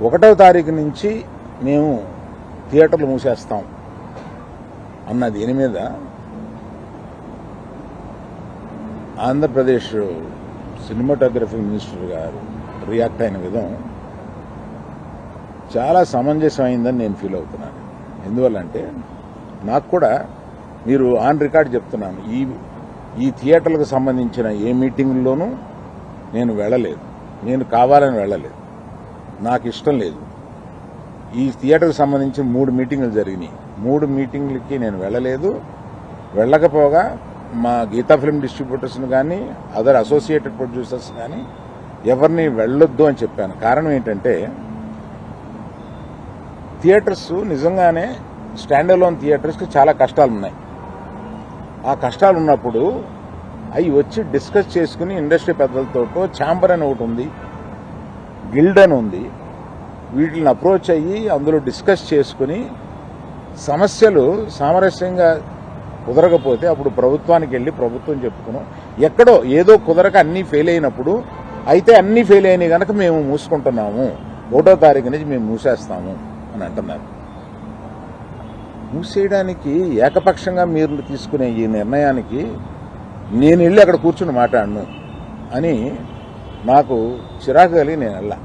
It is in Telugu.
1వ తారీఖు నుంచి మేము థియేటర్లు మూసేస్తాం అన్న దీని మీద ఆంధ్రప్రదేశ్ సినిమాటోగ్రఫీ మినిస్టర్ గారు రియాక్ట్ అయిన విధం చాలా సమంజసమైందని నేను ఫీల్ అవుతున్నాను. ఎందువల్లంటే నాకు కూడా మీరు ఆన్ రికార్డ్ చెప్తున్నాను, ఈ థియేటర్లకు సంబంధించిన ఏ మీటింగ్లోనూ నేను వెళ్ళలేదు. నేను కావాలని వెళ్ళలేదు, నాకు ఇష్టం లేదు. ఈ థియేటర్కి సంబంధించి 3 మీటింగులు జరిగినాయి. 3 మీటింగులకి నేను వెళ్ళలేదు. వెళ్ళకపోగా మా గీతా ఫిల్మ్ డిస్ట్రిబ్యూటర్స్ని కానీ అదర్ అసోసియేటెడ్ ప్రొడ్యూసర్స్ కానీ ఎవరిని వెళ్ళొద్దు అని చెప్పాను. కారణం ఏంటంటే థియేటర్స్ నిజంగానే స్టాండ్ అలోన్ థియేటర్స్కి చాలా కష్టాలు ఉన్నాయి. ఆ కష్టాలు ఉన్నప్పుడు అవి వచ్చి డిస్కస్ చేసుకుని ఇండస్ట్రీ పెద్దలతో ఛాంబర్ అని ఒకటి ఉంది, గిల్డ్ అని ఉంది, వీటిని అప్రోచ్ అయ్యి అందులో డిస్కస్ చేసుకుని సమస్యలు సామరస్యంగా కుదరకపోతే అప్పుడు ప్రభుత్వానికి వెళ్ళి ప్రభుత్వం చెప్పుకున్నాం. ఎక్కడో ఏదో కుదరక అన్నీ ఫెయిల్ అయినప్పుడు అయితే అన్నీ ఫెయిల్ అయినాయి కనుక మేము మూసుకుంటున్నాము, 1వ తారీఖు నుంచి మేము మూసేస్తాము అని అంటున్నారు. మూసేయడానికి ఏకపక్షంగా మీరు తీసుకునే ఈ నిర్ణయానికి నేను వెళ్ళి అక్కడ కూర్చుని మాట్లాడను అని నాకు చిరాకు కలిగి నేను వెళ్ళా.